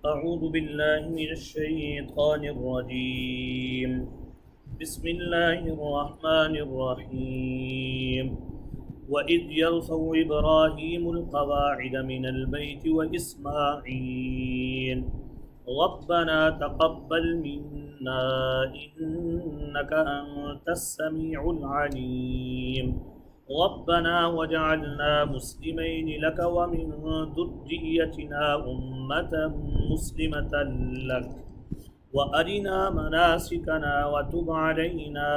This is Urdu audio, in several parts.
أعوذ بالله من الشيطان الرجيم. بسم الله الرحمن الرحيم. وإذ يرفع إبراهيم القواعد من البيت وإسماعيل ربنا تقبل منا إنك أنت السميع العليم ربنا وجعلنا مسلمين لك ومن ذريتنا أمة مسلمة لك وأرنا مناسكنا وتب علينا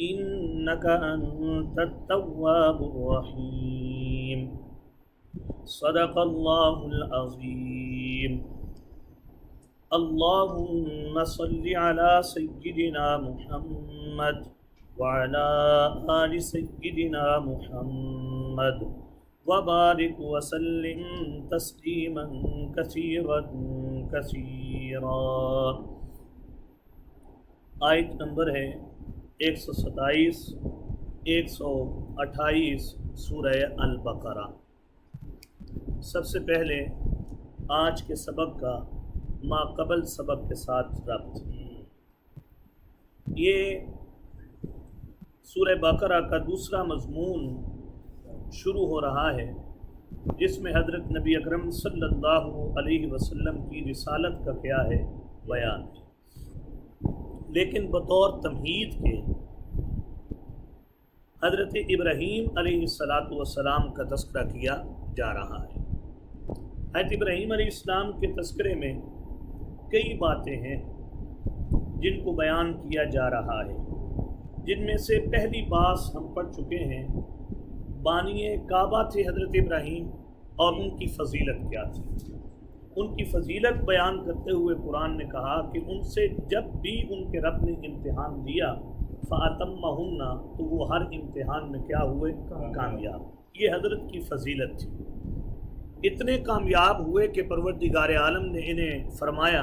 إنك أنت التواب الرحيم. صدق الله العظيم. اللهم صل على سيدنا محمد وعلى آل سيدنا محمد وبارك وسلم تسليما كثيرا كثيرا. آیت نمبر ہے 127 128 سورہ البقرہ. سب سے پہلے آج کے سبق کا ما قبل سبق کے ساتھ ربط. یہ سورہ بقرہ کا دوسرا مضمون شروع ہو رہا ہے جس میں حضرت نبی اکرم صلی اللہ علیہ وسلم کی رسالت کا کیا ہے بیان ہے، لیکن بطور تمہید کے حضرت ابراہیم علیہ السلام کا تذکرہ کیا جا رہا ہے. حضرت ابراہیم علیہ السلام کے تذکرے میں کئی باتیں ہیں جن کو بیان کیا جا رہا ہے، جن میں سے پہلی بات ہم پڑھ چکے ہیں. بانی کعبہ تھے حضرت ابراہیم اور ان کی فضیلت کیا تھی. ان کی فضیلت بیان کرتے ہوئے قرآن نے کہا کہ ان سے جب بھی ان کے رب نے امتحان دیا فَأَتَمَّهُنَّ، تو وہ ہر امتحان میں کیا ہوئے؟ کامیاب. یہ حضرت کی فضیلت تھی. اتنے کامیاب ہوئے کہ پروردگار عالم نے انہیں فرمایا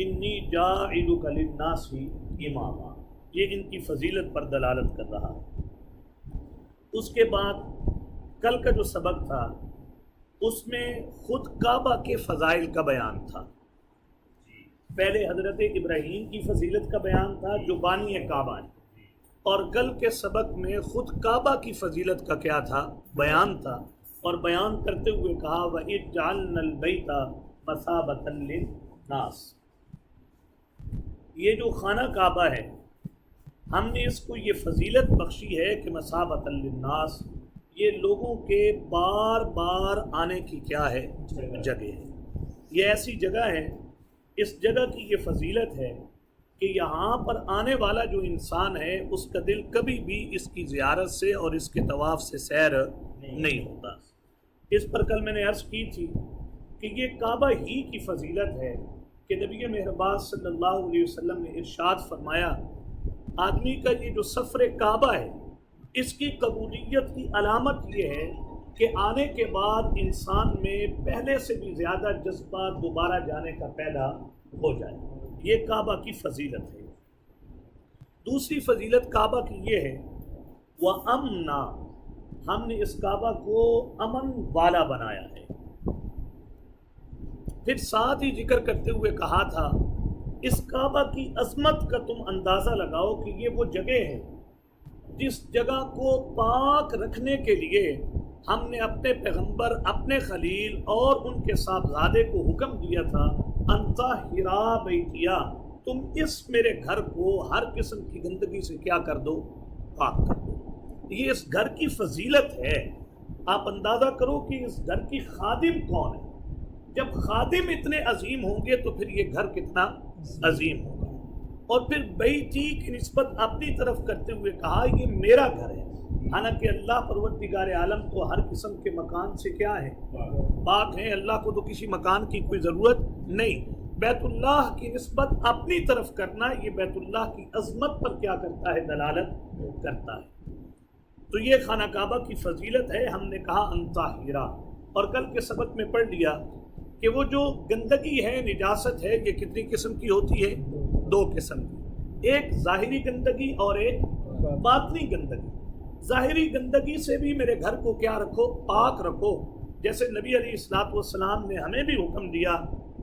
انی جاعلک للناس اماما. یہ ان کی فضیلت پر دلالت کر رہا ہے. اس کے بعد کل کا جو سبق تھا اس میں خود کعبہ کے فضائل کا بیان تھا. پہلے حضرت ابراہیم کی فضیلت کا بیان تھا جو بانی کعبہ ہے، اور کل کے سبق میں خود کعبہ کی فضیلت کا کیا تھا؟ بیان تھا. اور بیان کرتے ہوئے کہا وَإِذْ جَعَلْنَا الْبَيْتَ مَثَابَةً لِلنَّاسِ. یہ جو خانہ کعبہ ہے ہم نے اس کو یہ فضیلت بخشی ہے کہ مَثَابَةً لِلنَّاسِ، یہ لوگوں کے بار بار آنے کی کیا ہے؟ جگہ ہے. یہ ایسی جگہ ہے، اس جگہ کی یہ فضیلت ہے کہ یہاں پر آنے والا جو انسان ہے اس کا دل کبھی بھی اس کی زیارت سے اور اس کے طواف سے سیر نہیں ہوتا. اس پر کل میں نے عرض کی تھی کہ یہ کعبہ ہی کی فضیلت ہے کہ نبی مہربان صلی اللہ علیہ وسلم نے ارشاد فرمایا آدمی کا یہ جو سفر کعبہ ہے اس کی قبولیت کی علامت یہ ہے کہ آنے کے بعد انسان میں پہلے سے بھی زیادہ جذبہ دوبارہ جانے کا پیدا ہو جائے. یہ کعبہ کی فضیلت ہے. دوسری فضیلت کعبہ کی یہ ہے وَأَمْنَا، ہم نے اس کعبہ کو امن والا بنایا ہے. پھر ساتھ ہی ذکر کرتے ہوئے کہا تھا اس کعبہ کی عظمت کا تم اندازہ لگاؤ کہ یہ وہ جگہ ہے جس جگہ کو پاک رکھنے کے لیے ہم نے اپنے پیغمبر، اپنے خلیل اور ان کے صاحبزادے کو حکم دیا تھا انطہرا بیتیا، تم اس میرے گھر کو ہر قسم کی گندگی سے کیا کر دو؟ پاک کر دو. یہ اس گھر کی فضیلت ہے. آپ اندازہ کرو کہ اس گھر کی خادم کون ہے. جب خادم اتنے عظیم ہوں گے تو پھر یہ گھر کتنا عظیم ہوگا. اور پھر بیتی کی نسبت اپنی طرف کرتے ہوئے کہا یہ میرا گھر ہے. حالانکہ اللہ پروردگار عالم تو ہر قسم کے مکان سے کیا ہے؟ پاک ہیں. اللہ کو تو کسی مکان کی کوئی ضرورت نہیں. بیت اللہ کی نسبت اپنی طرف کرنا یہ بیت اللہ کی عظمت پر کیا کرتا ہے؟ دلالت کرتا ہے. تو یہ خانہ کعبہ کی فضیلت ہے. ہم نے کہا انطاہرہ، اور کل کے سبق میں پڑھ لیا کہ وہ جو گندگی ہے، نجاست ہے، یہ کتنی قسم کی ہوتی ہے؟ 2 قسم کی. ایک ظاہری گندگی اور ایک باطنی گندگی. ظاہری گندگی سے بھی میرے گھر کو کیا رکھو؟ پاک رکھو. جیسے نبی علیہ الصلوۃ والسلام نے ہمیں بھی حکم دیا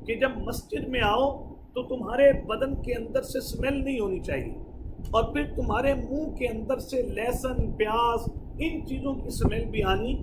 کہ جب مسجد میں آؤ تو تمہارے بدن کے اندر سے اسمیل نہیں ہونی چاہیے، اور پھر تمہارے منہ کے اندر سے لہسن پیاز ان چیزوں کی اسمیل بھی آنی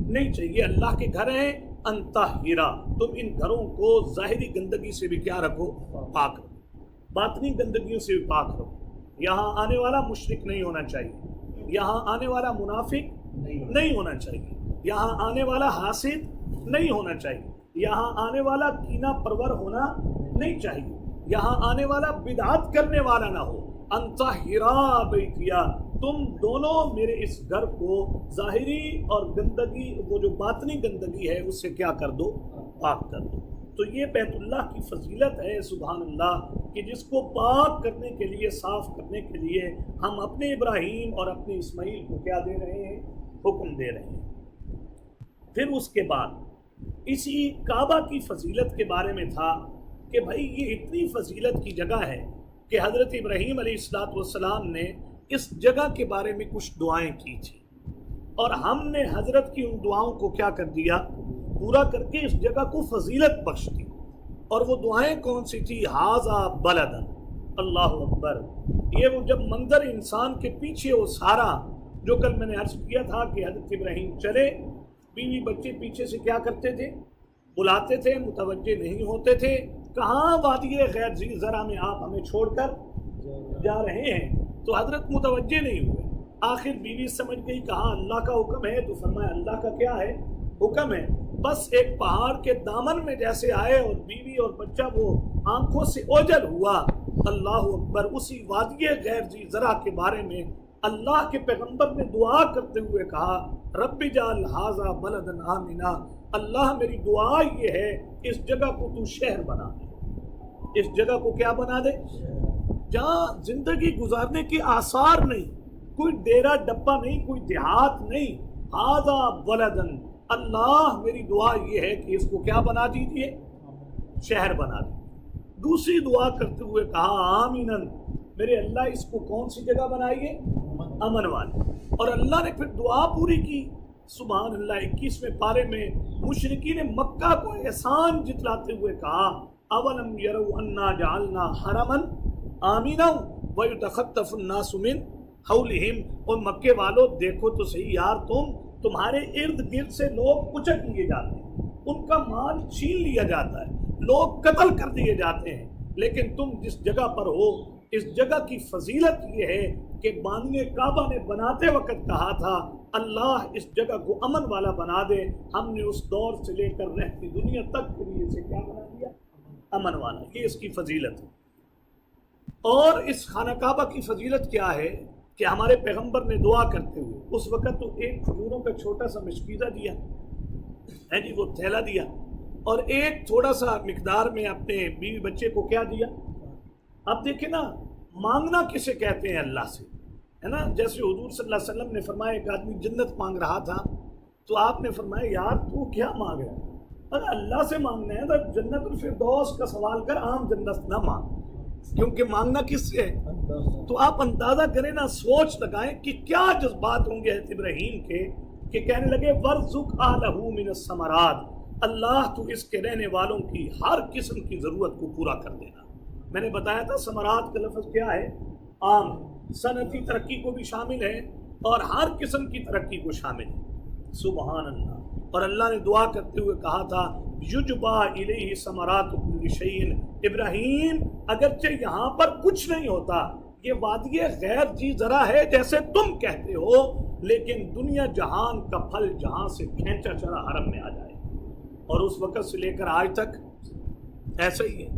نہیں چاہیے۔ اللہ کے گھر ہیں، انطہرا، تم ان گھروں کو ظاہری گندگی سے بھی کیا رکھو؟ پاک رکھو، باطنی گندگیوں سے بھی پاک رکھو۔ یہاں آنے والا مشرک نہیں ہونا چاہیے، یہاں آنے والا منافق نہیں ہونا چاہیے، یہاں آنے والا حاسد نہیں ہونا چاہیے، یہاں آنے والا کینہ پرور ہونا نہیں چاہیے، یہاں آنے والا بدعت کرنے والا نہ ہو۔ انطہرا بیتیا، تم دونوں میرے اس گھر کو ظاہری اور گندگی، وہ جو باطنی گندگی ہے اس سے کیا کر دو؟ پاک کر دو۔ تو یہ بیت اللہ کی فضیلت ہے، سبحان اللہ، کہ جس کو پاک کرنے کے لیے، صاف کرنے کے لیے ہم اپنے ابراہیم اور اپنے اسماعیل کو کیا دے رہے ہیں؟ حکم دے رہے ہیں۔ پھر اس کے بعد اسی کعبہ کی فضیلت کے بارے میں تھا کہ بھائی یہ اتنی فضیلت کی جگہ ہے کہ حضرت ابراہیم علیہ السلام نے اس جگہ کے بارے میں کچھ دعائیں کی تھی، اور ہم نے حضرت کی ان دعاؤں کو کیا کر دیا؟ پورا کر کے اس جگہ کو فضیلت بخش دی۔ اور وہ دعائیں کون سی تھی؟ ھذا بلد، اللہ اکبر، یہ وہ جب منظر انسان کے پیچھے وہ سارا جو کل میں نے عرض کیا تھا کہ حضرت ابراہیم چلے، بیوی بچے پیچھے سے کیا کرتے تھے؟ بلاتے تھے، متوجہ نہیں ہوتے تھے، کہاں وادی غیر ذی زرع میں آپ ہمیں چھوڑ کر جا رہے ہیں؟ تو حضرت متوجہ نہیں ہوئے۔ آخر بیوی سمجھ گئی، کہا اللہ کا حکم ہے، تو فرمایا اللہ کا کیا ہے؟ حکم ہے۔ بس ایک پہاڑ کے دامن میں جیسے آئے اور بیوی اور بچہ وہ آنکھوں سے اوجل ہوا، اللہ اکبر، اسی وادی غیر ذی زرع کے بارے میں اللہ کے پیغمبر نے دعا کرتے ہوئے کہا، رب اجعل ھذا بلدا آمنا، اللہ میری دعا یہ ہے اس جگہ کو تو شہر بنا دے، اس جگہ کو کیا بنا دے؟ جہاں زندگی گزارنے کے آثار نہیں، کوئی ڈیرا ڈبہ نہیں، کوئی دیہات نہیں، ھذا بلدن، اللہ میری دعا یہ ہے کہ اس کو کیا بنا دیجیے؟ شہر بنا دیجیے۔ دوسری دعا کرتے ہوئے کہا آمینن، میرے اللہ اس کو کون سی جگہ بنائیے؟ امن والی۔ اور اللہ نے پھر دعا پوری کی، سبحان اللہ۔ 21ویں پارے میں مشرکین مکہ کو احسان جتلاتے ہوئے کہا، اولم یروا انا جعلنا حرما آمنا ویتخطف الناس من حولہم، اور مکے والوں دیکھو تو صحیح یار، تمہارے ارد گرد سے لوگ کچک لیے جاتے ہیں، ان کا مال چھین لیا جاتا ہے، لوگ قتل کر دیے جاتے ہیں، لیکن تم جس جگہ پر ہو، اس جگہ کی فضیلت یہ ہے کہ بانی کعبہ نے بناتے وقت کہا تھا اللہ اس جگہ کو امن والا بنا دے، ہم نے اس دور سے لے کر رہتی دنیا تک کے لیے اسے کیا بنا دیا؟ امن والا۔ یہ اس کی فضیلت ہے۔ اور اس خانہ کعبہ کی فضیلت کیا ہے کہ ہمارے پیغمبر نے دعا کرتے ہوئے اس وقت تو ایک کھجوروں کا چھوٹا سا مشکیزہ دیا ہے جی، وہ تھیلا دیا، اور ایک تھوڑا سا مقدار میں اپنے بیوی بچے کو کیا دیا۔ اب دیکھیں نا، مانگنا کسے کہتے ہیں؟ اللہ سے، ہے نا۔ جیسے حضور صلی اللہ علیہ وسلم نے فرمایا ایک آدمی جنت مانگ رہا تھا، تو آپ نے فرمایا یار تو کیا مانگ رہا ہے؟ اگر اللہ سے مانگنا ہے تو جنت الفردوس کا سوال کر، عام جنت نہ مانگ، کیونکہ مانگنا کس سے ہے؟ تو آپ اندازہ کریں نا، سوچ لگائیں کہ کیا جذبات ہوں گے حضرت ابراہیم کے، کہ کہنے لگے وَرْزُقْ أَهْلَهُ مِنَ الثَّمَرَاتِ، اللہ تو اس کے رہنے والوں کی ہر قسم کی ضرورت کو پورا کر دینا۔ میں نے بتایا تھا ثمرات کا لفظ کیا ہے؟ عام، صنعتی ترقی کو بھی شامل ہے اور ہر قسم کی ترقی کو شامل ہے، سبحان اللہ۔ اور اللہ نے دعا کرتے ہوئے کہا تھا یجبا الیہ ثمرات کل شیء، ابراہیم اگرچہ یہاں پر کچھ نہیں ہوتا، یہ وادی غیر ذی زرع ہے جیسے تم کہتے ہو، لیکن دنیا جہان کا پھل جہاں سے کھینچا چلا حرم میں آ جائے، اور اس وقت سے لے کر آج تک ایسا ہی ہے۔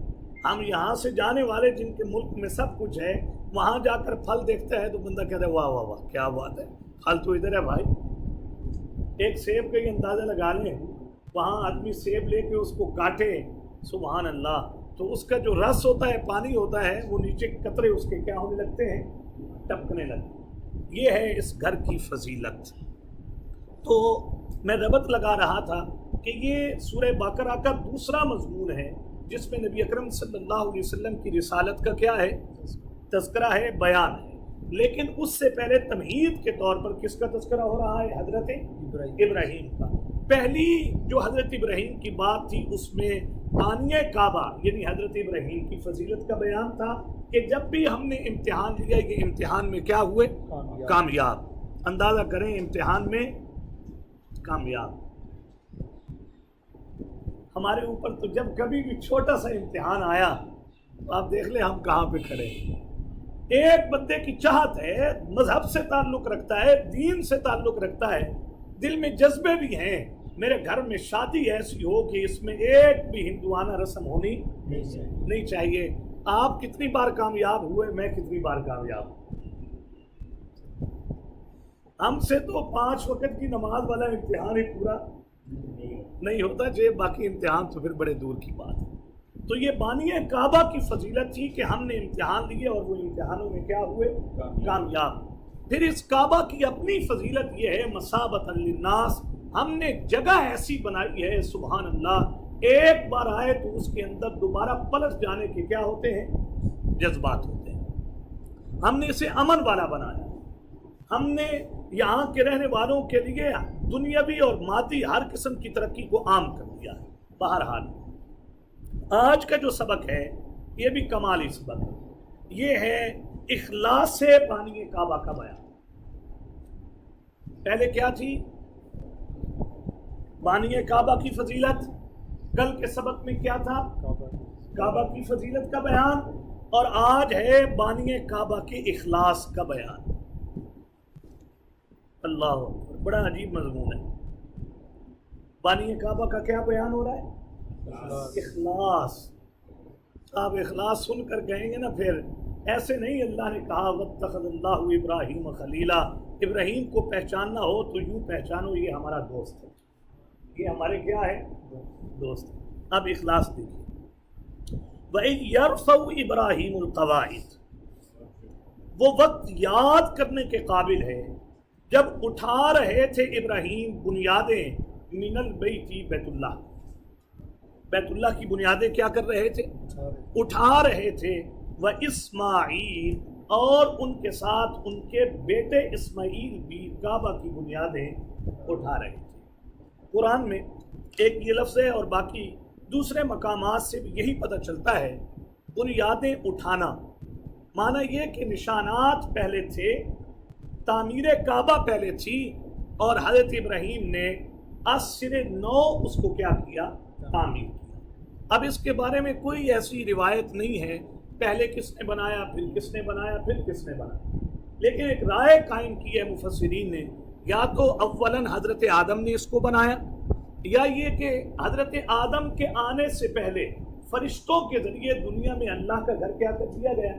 ہم یہاں سے جانے والے جن کے ملک میں سب کچھ ہے، وہاں جا کر پھل دیکھتا ہے تو بندہ کہتا ہے واہ واہ واہ کیا بات ہے، پھل تو ادھر ہے بھائی۔ ایک سیب کا ہی اندازہ لگا لیں، وہاں آدمی سیب لے کے اس کو کاٹے، سبحان اللہ، تو اس کا جو رس ہوتا ہے، پانی ہوتا ہے، وہ نیچے قطرے اس کے کیا ہونے لگتے ہیں؟ ٹپکنے لگتے ہیں۔ یہ ہے اس گھر کی فضیلت۔ تو میں ربط لگا رہا تھا کہ یہ سورہ بقرہ کا دوسرا مضمون ہے جس میں نبی اکرم صلی اللہ علیہ وسلم کی رسالت کا کیا ہے؟ تذکرہ ہے، بیان ہے، لیکن اس سے پہلے تمہید کے طور پر کس کا تذکرہ ہو رہا ہے؟ حضرت ابراہیم کا۔ پہلی جو حضرت ابراہیم کی بات تھی اس میں بانی کعبہ یعنی حضرت ابراہیم کی فضیلت کا بیان تھا کہ جب بھی ہم نے امتحان لیا یہ امتحان میں کیا ہوئے؟ کامیاب۔ اندازہ کریں امتحان میں کامیاب۔ ہمارے اوپر تو جب کبھی بھی چھوٹا سا امتحان آیا تو آپ دیکھ لیں ہم کہاں پہ کھڑے ہیں۔ ایک بندے کی چاہت ہے، مذہب سے تعلق رکھتا ہے، دین سے تعلق رکھتا ہے، دل میں جذبے بھی ہیں، میرے گھر میں شادی ایسی ہو کہ اس میں ایک بھی ہندوانہ رسم ہونی نہیں چاہیے۔ آپ کتنی بار کامیاب ہوئے؟ میں کتنی بار کامیاب ہوں؟ ہم سے تو 5 وقت کی نماز والا امتحان ہی پورا نہیں ہوتا، جو باقی امتحان تو پھر بڑے دور کی بات ہے۔ تو یہ بانی کعبہ کی فضیلت تھی کہ ہم نے امتحان لیے اور وہ امتحانوں میں کیا ہوئے؟ کامیاب۔ پھر اس کعبہ کی اپنی فضیلت یہ ہے مثابۃ للناس، ہم نے جگہ ایسی بنائی ہے سبحان اللہ، ایک بار آئے تو اس کے اندر دوبارہ پلٹ جانے کے کیا ہوتے ہیں؟ جذبات ہوتے ہیں۔ ہم نے اسے امن والا بنایا، ہم نے یہاں کے رہنے والوں کے لیے دنیاوی اور مادی ہر قسم کی ترقی کو عام کر دیا ہے۔ بہرحال آج کا جو سبق ہے یہ بھی کمالی سبق ہے، یہ ہے اخلاص سے بانی کعبہ کا بیان۔ پہلے کیا تھی؟ بانی کعبہ کی فضیلت۔ کل کے سبق میں کیا تھا؟ کعبہ کی فضیلت کا بیان، اور آج ہے بانی کعبہ کے اخلاص کا بیان۔ اللہ اکبر، بڑا عجیب مضمون ہے۔ بانی کعبہ کا کیا بیان ہو رہا ہے؟ اخلاص۔ آپ اخلاص سن کر کہیں گے نا پھر ایسے نہیں، اللہ نے کہا واتخذ اللہ ابراہیم خلیلا، ابراہیم کو پہچاننا ہو تو یوں پہچانو یہ ہمارا دوست ہے، یہ ہمارے کیا ہے؟ دوست ہے۔ اب اخلاص دیکھیے، وَإِذْ يَرْفَعُ إِبْرَاهِيمُ الْقَوَاعِدَ، وہ وقت یاد کرنے کے قابل ہے جب اٹھا رہے تھے ابراہیم بنیادیں من البیت، بیت اللہ، بیت اللہ کی بنیادیں کیا کر رہے تھے؟ اٹھا رہے تھے۔ وَإِسْمَاعِيل، اور ان کے ساتھ ان کے بیٹے اسماعیل بھی کعبہ کی بنیادیں اٹھا رہے تھے۔ قرآن میں ایک یہ لفظ ہے اور باقی دوسرے مقامات سے بھی یہی پتہ چلتا ہے، بنیادیں اٹھانا معنی یہ کہ نشانات پہلے تھے، تعمیر کعبہ پہلے تھی، اور حضرت ابراہیم نے عصر نو اس کو کیا کیا؟ تعمیر کیا۔ اب اس کے بارے میں کوئی ایسی روایت نہیں ہے پہلے کس نے بنایا، پھر کس نے بنایا، پھر کس نے بنایا، لیکن ایک رائے قائم کی ہے مفسرین نے، یا تو اولاً حضرت آدم نے اس کو بنایا، یا یہ کہ حضرت آدم کے آنے سے پہلے فرشتوں کے ذریعے دنیا میں اللہ کا گھر کیا کر دیا گیا؟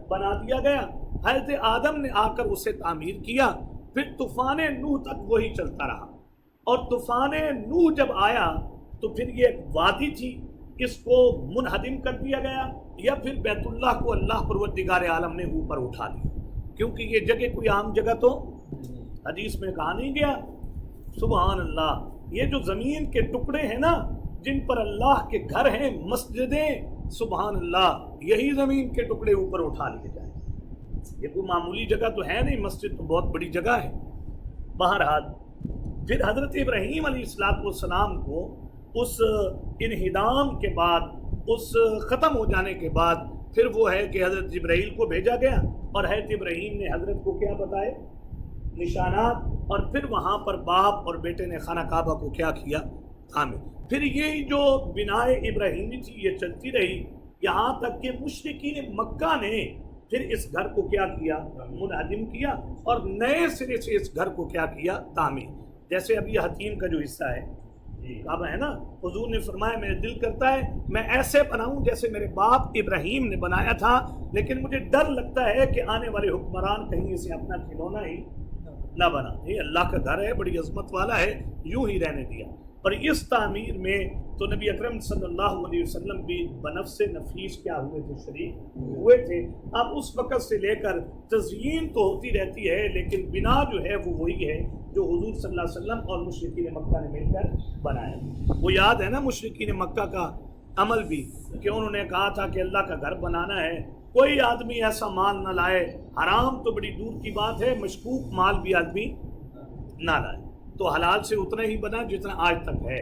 بنا دیا گیا۔ حضرت آدم نے آ کر اسے تعمیر کیا، پھر طوفان نوح تک وہی چلتا رہا، اور طوفان نوح جب آیا تو پھر یہ ایک وادی تھی، اس کو منہدم کر دیا گیا، یا پھر بیت اللہ کو اللہ پروردگار عالم نے اوپر اٹھا لیا، کیونکہ یہ جگہ کوئی عام جگہ تو حدیث میں کہا نہیں گیا۔ سبحان اللہ، یہ جو زمین کے ٹکڑے ہیں نا جن پر اللہ کے گھر ہیں، مسجدیں، سبحان اللہ، یہی زمین کے ٹکڑے اوپر اٹھا لیے جائیں۔ یہ کوئی معمولی جگہ تو ہے نہیں، مسجد تو بہت بڑی جگہ ہے۔ بہرحال پھر حضرت ابراہیم علیہ السلام کو اس انہدام کے بعد، اس ختم ہو جانے کے بعد، پھر وہ ہے کہ حضرت جبرائیل کو بھیجا گیا، اور حضرت ابراہیم نے حضرت کو کیا بتائے؟ نشانات، اور پھر وہاں پر باپ اور بیٹے نے خانہ کعبہ کو کیا کیا؟ تعمیر۔ پھر یہ جو بنائے ابراہیمی تھی یہ چلتی رہی، یہاں تک کہ مشرکین مکہ نے پھر اس گھر کو کیا کیا؟ منہدم کیا، اور نئے سرے سے اس گھر کو کیا کیا؟ تعمیر۔ جیسے اب یہ حتیم کا جو حصہ ہے کعبہ ہے نا، حضور نے فرمایا میرے دل کرتا ہے میں ایسے بناؤں جیسے میرے باپ ابراہیم نے بنایا تھا، لیکن مجھے ڈر لگتا ہے کہ آنے والے حکمران کہیں اسے اپنا کھلونا ہی نہ بنا۔ یہ اللہ کا گھر ہے، بڑی عظمت والا ہے، یوں ہی رہنے دیا۔ اور اس تعمیر میں تو نبی اکرم صلی اللہ علیہ وسلم بھی بنفس نفیس کیا ہوئے تھے؟ شریک ہوئے تھے۔ اب اس وقت سے لے کر تزئین تو ہوتی رہتی ہے، لیکن بنا جو ہے وہ وہی ہے جو حضور صلی اللہ علیہ وسلم اور مشرکین مکہ نے مل کر بنایا۔ وہ یاد ہے نا مشرکین مکہ کا عمل بھی، کہ انہوں نے کہا تھا کہ اللہ کا گھر بنانا ہے، کوئی آدمی ایسا مال نہ لائے، حرام تو بڑی دور کی بات ہے، مشکوک مال بھی آدمی نہ لائے، تو حلال سے اتنا ہی بنا جتنا آج تک ہے،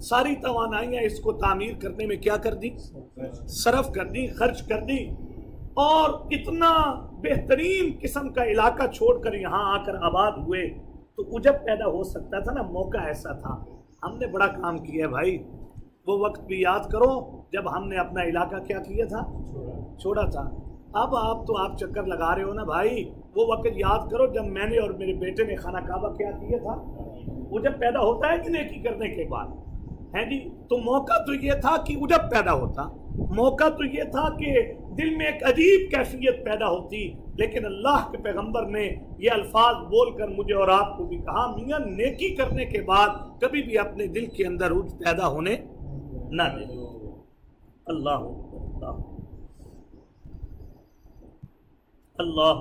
ساری توانائیاں اس کو تعمیر کرنے میں کیا کر دی؟ صرف کر دی، خرچ کر دی، اور اتنا بہترین قسم کا علاقہ چھوڑ کر یہاں آ کر آباد ہوئے تو عجب پیدا ہو سکتا تھا نا، موقع ایسا تھا۔ ہم نے بڑا کام کیا ہے بھائی، وہ وقت بھی یاد کرو جب ہم نے اپنا علاقہ کیا کیا تھا؟ چھوڑا تھا۔ اب آپ چکر لگا رہے ہو نا بھائی، وہ وقت یاد کرو جب میں نے اور میرے بیٹے نے خانہ کعبہ کیا کیا تھا۔ عجب پیدا ہوتا ہے کہ نیکی کرنے کے بعد ہے جی؟ تو موقع تو یہ تھا کہ عجب پیدا ہوتا، موقع تو یہ تھا کہ دل میں ایک عجیب کیفیت پیدا ہوتی، لیکن اللہ کے پیغمبر نے یہ الفاظ بول کر مجھے اور آپ کو بھی کہا، میاں نیکی کرنے کے بعد کبھی بھی اپنے دل کے اندر عجب پیدا ہونے نہ دے۔ اللہ اللہ،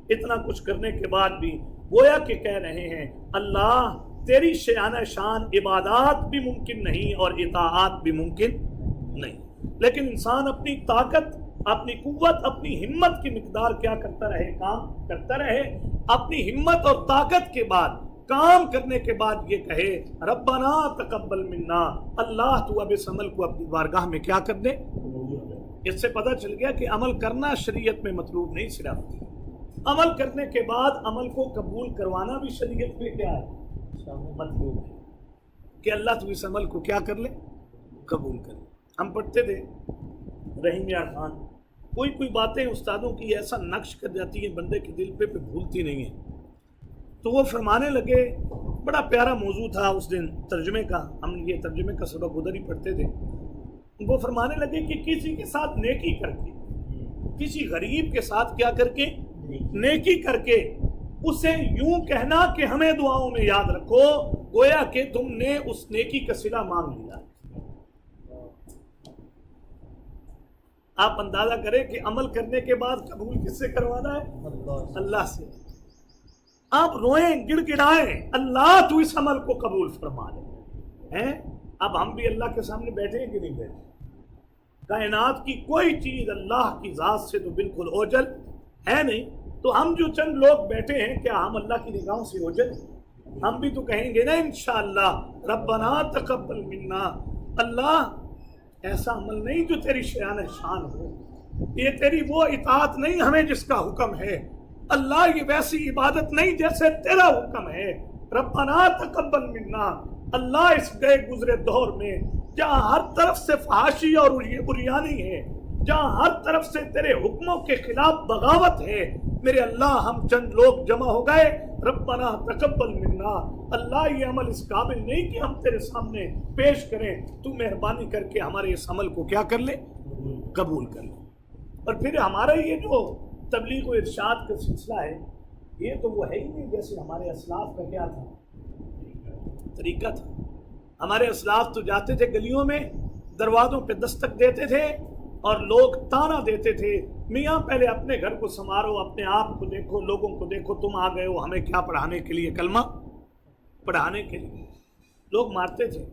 اتنا کچھ کرنے کے بعد بھی گویا کہ کہہ رہے ہیں اللہ تیری شانہ شان عبادات بھی ممکن نہیں اور اطاعت بھی ممکن نہیں، لیکن انسان اپنی طاقت، اپنی قوت، اپنی ہمت کی مقدار کیا کرتا رہے؟ کام کرتا رہے۔ اپنی ہمت اور طاقت کے بعد، کام کرنے کے بعد یہ کہے ربنا تقبل منا، اللہ تو اب اس عمل کو اپنی بارگاہ میں کیا کر دے۔ اس سے پتہ چل گیا کہ عمل کرنا شریعت میں مطلوب نہیں، صرف عمل کرنے کے بعد عمل کو قبول کروانا بھی شریعت میں کیا ہے؟ مطلوب ہے کہ اللہ تو اس عمل کو کیا کر لے؟ قبول کر لے۔ ہم پڑھتے تھے رحیم یار خان، کوئی باتیں استادوں کی ایسا نقش کر جاتی ہیں بندے کے دل پہ بھولتی نہیں ہیں۔ تو وہ فرمانے لگے، بڑا پیارا موضوع تھا اس دن ترجمے کا، ہم یہ ترجمے کا سبق ادھر ہی پڑھتے تھے۔ وہ فرمانے لگے کہ کسی کے ساتھ نیکی کر کے، کسی غریب کے ساتھ کیا کر کے؟ نیکی کر کے اسے یوں کہنا کہ ہمیں دعاؤں میں یاد رکھو، گویا کہ تم نے اس نیکی کا صلہ مانگ لیا۔ آپ اندازہ کریں کہ عمل کرنے کے بعد قبول کس سے کروانا ہے؟ اللہ سے۔ آپ روئیں، گڑ گڑائیں، اللہ تو اس عمل کو قبول فرما لے۔ اب ہم بھی اللہ کے سامنے بیٹھے ہیں کہ نہیں بیٹھے؟ کائنات کی کوئی چیز اللہ کی ذات سے تو بالکل اوجل ہے نہیں، تو ہم جو چند لوگ بیٹھے ہیں کیا ہم اللہ کی نگاہوں سے اوجل؟ ہم بھی تو کہیں گے نا انشاءاللہ ربنا تقبل منا، اللہ ایسا عمل نہیں جو تیری شان شان ہو، یہ تیری وہ اطاعت نہیں ہمیں جس کا حکم ہے، اللہ یہ ویسی عبادت نہیں جیسے تیرا حکم ہے۔ ربنا تقبل منا، اللہ اس گئے گزرے دور میں جہاں ہر طرف سے فحاشی اور عریانی ہے، جہاں ہر طرف سے تیرے حکموں کے خلاف بغاوت ہے، میرے اللہ ہم چند لوگ جمع ہو گئے، ربنا تقبل منا، اللہ یہ عمل اس قابل نہیں کہ ہم تیرے سامنے پیش کریں، تو مہربانی کر کے ہمارے اس عمل کو کیا کر لے؟ قبول کر لے۔ اور پھر ہمارا یہ جو تبلیغ و ارشاد کا سلسلہ ہے، یہ تو وہ ہے ہی نہیں جیسے ہمارے اسلاف کا کیا تھا؟ طریقہ تھا۔ ہمارے اسلاف تو جاتے تھے گلیوں میں، دروازوں پہ دستک دیتے تھے اور لوگ تانا دیتے تھے، میاں پہلے اپنے گھر کو سنوارو، اپنے آپ کو دیکھو، لوگوں کو دیکھو، تم آ گئے ہو ہمیں کیا پڑھانے کے لیے؟ کلمہ پڑھانے کے لیے لوگ مارتے تھے۔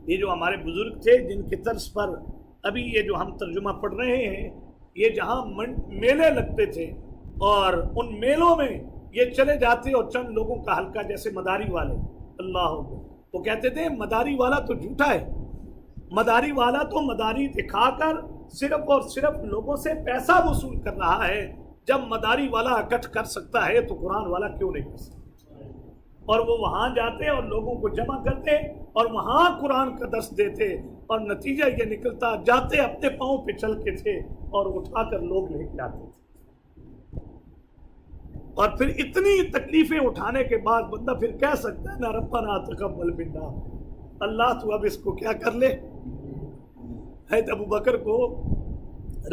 یہ جو ہمارے بزرگ تھے جن کی طرز پر ابھی یہ جو ہم ترجمہ پڑھ رہے ہیں، یہ جہاں میلے لگتے تھے اور ان میلوں میں یہ چلے جاتے اور چند لوگوں کا حلقہ جیسے مداری والے، اللہ وہ کہتے تھے مداری والا تو جھوٹا ہے، مداری والا تو مداری دکھا کر صرف اور صرف لوگوں سے پیسہ وصول کر رہا ہے، جب مداری والا اکٹھ کر سکتا ہے تو قرآن والا کیوں نہیں کر سکتا؟ اور وہ وہاں جاتے اور لوگوں کو جمع کرتے اور وہاں قرآن کا درس دیتے، اور نتیجہ یہ نکلتا جاتے اپنے پاؤں پہ چل کے تھے اور اٹھا کر لوگ لے کے آتے تھے۔ اور پھر اتنی تکلیفیں اٹھانے کے بعد بندہ پھر کہہ سکتا ہے نا ربنا تقبل منا، اللہ تو اب اس کو کیا کر لے۔ حضرت ابو بکر کو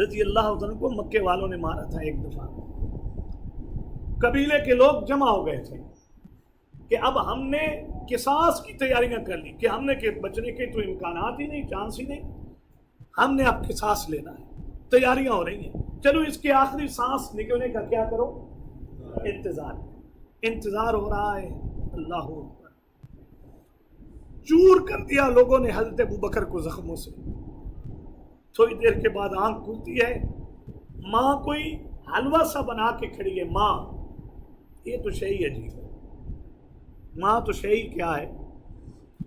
رضی اللہ عنہ کو مکے والوں نے مارا تھا ایک دفعہ، قبیلے کے لوگ جمع ہو گئے تھے کہ اب ہم نے قصاص کی تیاریاں کر لی کہ ہم نے کہ بچنے کے تو امکانات ہی نہیں، چانس ہی نہیں، ہم نے اب قصاص لینا ہے، تیاریاں ہو رہی ہیں، چلو اس کے آخری سانس نکلنے کا کیا کرو؟ انتظار ہو رہا ہے۔ اللہ اکبر، چور کر دیا لوگوں نے حضرت ابو بکر کو زخموں سے۔ تھوڑی دیر کے بعد آنکھ کھلتی ہے، ماں کوئی حلوہ سا بنا کے کھڑی ہے، ماں یہ تو شہی عجیب ہے، ماں تو شہی کیا ہے،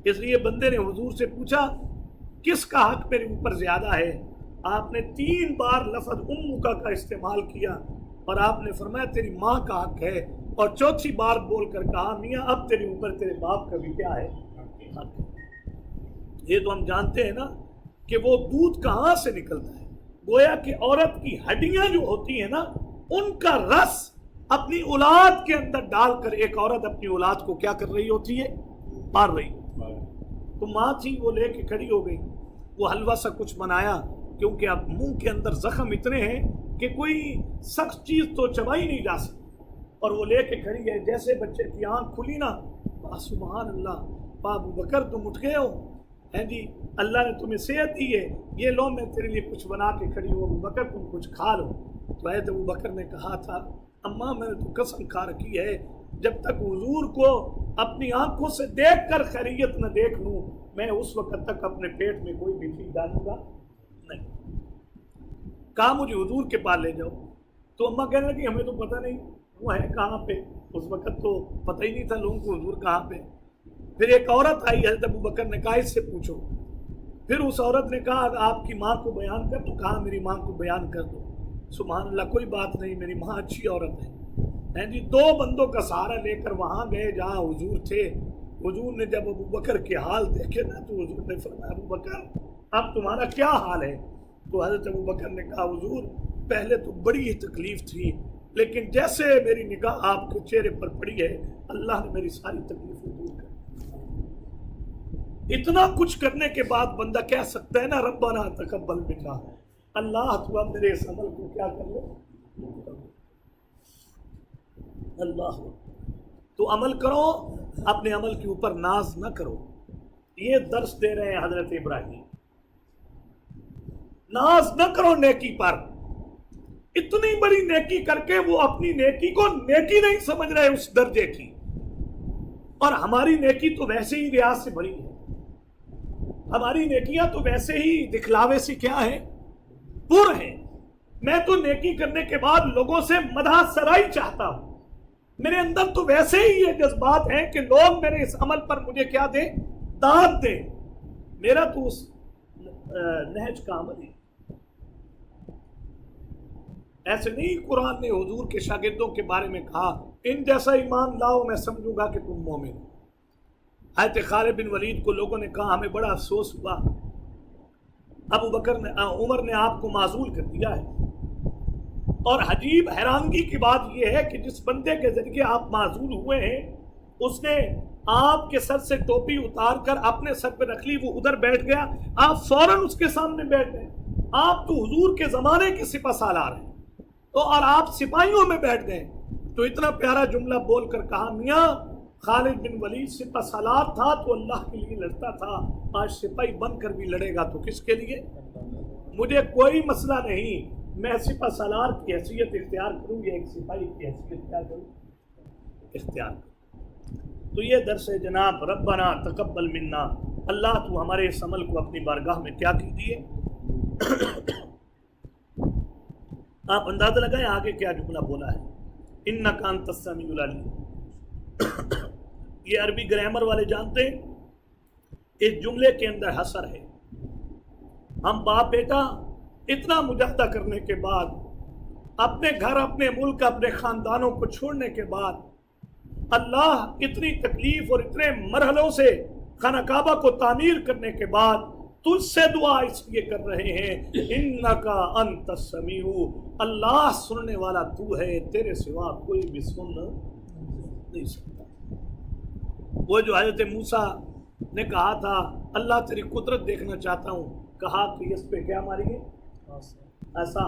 اس لیے بندے نے حضور سے پوچھا کس کا حق میرے اوپر زیادہ ہے؟ آپ نے 3 بار لفظ امک کا استعمال کیا اور آپ نے فرمایا تیری ماں کا حق ہے، اور 4تھی بار بول کر کہا میاں اب تیرے اوپر تیرے باپ کا بھی کیا ہے؟ حق ہے۔ یہ تو ہم جانتے ہیں نا کہ وہ دودھ کہاں سے نکلتا ہے، گویا کہ عورت کی ہڈیاں جو ہوتی ہیں نا ان کا رس اپنی اولاد کے اندر ڈال کر ایک عورت اپنی اولاد کو کیا کر رہی ہوتی ہے؟ مار رہی ہوتی ہے۔ تو ماں تھی وہ لے کے کھڑی ہو گئی، وہ حلوہ سا کچھ بنایا، کیونکہ اب منہ کے اندر زخم اتنے ہیں کہ کوئی سخت چیز تو چبائی نہیں جا سکتی، اور وہ لے کے کھڑی ہے۔ جیسے بچے کی آنکھ کھلی نا، سبحان اللہ، ابو بکر تم اٹھ گئے ہو، ہیں جی اللہ نے تمہیں صحت دی ہے، یہ لو میں تیرے لیے کچھ بنا کے کھڑی ہوں، ابو بکر تم کچھ کھا لو۔ تو حضرت ابو بکر نے کہا تھا اماں میں نے تو قسم کھا رکھی ہے جب تک حضور کو اپنی آنکھوں سے دیکھ کر خیریت نہ دیکھ لوں میں اس وقت تک اپنے پیٹ میں کوئی بھی چیز ڈالوں گا نہیں۔ کہا مجھے حضور کے پاس لے جاؤ، تو اماں کہنے لگی ہمیں تو پتہ نہیں وہ ہے کہاں پہ، اس وقت تو پتہ ہی نہیں تھا لوگوں کو حضور کہاں پہ۔ پھر ایک عورت آئی، حضرت ابو بکر نے کہا اس سے پوچھو۔ پھر اس عورت نے کہا آپ کی ماں کو بیان کر، تو کہا میری ماں کو بیان کر دو۔ سبحان اللہ، کوئی بات نہیں، میری ماں اچھی عورت ہے جی۔ 2 بندوں کا سہارا لے کر وہاں گئے جہاں حضور تھے۔ حضور نے جب ابو بکر کے حال دیکھے نا تو حضور نے فرمایا ابو بکر اب تمہارا کیا حال ہے؟ تو حضرت ابو بکر نے کہا حضور پہلے تو بڑی ہی تکلیف تھی، لیکن جیسے میری نگاہ آپ کے چہرے پر پڑی ہے اللہ نے میری ساری تکلیفیں دور کر دی۔ اتنا کچھ کرنے کے بعد بندہ کہہ سکتا ہے نا ربنا تقبل منا، اللہ تو اب میرے اس عمل کو کیا کر لو، اللہ تو عمل کرو، اپنے عمل کے اوپر ناز نہ کرو۔ یہ درس دے رہے ہیں حضرت ابراہیم، ناز نہ کرو نیکی پر۔ اتنی بڑی نیکی کر کے وہ اپنی نیکی کو نیکی نہیں سمجھ رہے اس درجے کی، اور ہماری نیکی تو ویسے ہی ریاض سے بڑی ہے، ہماری نیکیاں تو ویسے ہی دکھلاوے سے کیا ہیں، پر ہیں۔ میں تو نیکی کرنے کے بعد لوگوں سے مدح سرائی چاہتا ہوں، میرے اندر تو ویسے ہی یہ جذبات ہیں کہ لوگ میرے اس عمل پر مجھے کیا دیں، داد دیں، میرا تو اس نہج کا عمل ہے۔ ایسے نہیں قرآن نے حضور کے شاگردوں کے بارے میں کہا ان جیسا ایمان لاؤ میں سمجھوں گا کہ تم مومن ہو۔ حضرت خالد بن ولید کو لوگوں نے کہا ہمیں بڑا افسوس ہوا، ابو بکر نے عمر نے آپ کو معزول کر دیا ہے، اور عجیب حیرانگی کی بات یہ ہے کہ جس بندے کے ذریعے آپ معزول ہوئے ہیں اس نے آپ کے سر سے ٹوپی اتار کر اپنے سر پہ رکھ لی، وہ ادھر بیٹھ گیا، آپ فوراً اس کے سامنے بیٹھ گئے۔ آپ تو حضور کے زمانے کے سپہ سالار ہیں تو اور آپ سپاہیوں میں بیٹھ گئے، تو اتنا پیارا جملہ بول کر کہا میاں خالد بن ولید سپہ سالار تھا تو اللہ کے لیے لڑتا تھا، آج سپاہی بن کر بھی لڑے گا تو کس کے لیے؟ مجھے کوئی مسئلہ نہیں، میں سپہ سالار کی حیثیت اختیار کروں یا ایک سپاہی کی حیثیت کیا کروں، اختیار کروں۔ تو یہ درس ہے جناب ربنا تقبل منا، اللہ تو ہمارے اس عمل کو اپنی بارگاہ میں کیا کیجیے۔ آپ اندازہ لگائیں آگے کیا جملہ بولا ہے، انک انت السمیع العلیم۔ یہ عربی گرامر والے جانتے ہیں، اس جملے کے اندر حصر ہے۔ ہم باپ بیٹا اتنا مجاہدہ کرنے کے بعد، اپنے گھر اپنے ملک اپنے خاندانوں کو چھوڑنے کے بعد، اللہ اتنی تکلیف اور اتنے مرحلوں سے خانہ کعبہ کو تعمیر کرنے کے بعد تجھ سے دعا اس لیے کر رہے ہیں انکا انت السمیع، اللہ سننے والا تو ہے، تیرے سوا کوئی بھی سن نہیں سکتا۔ وہ جو حضرت موسیٰ نے کہا تھا اللہ تیری قدرت دیکھنا چاہتا ہوں، کہا کہ اس پہ کیا ماریے، ایسا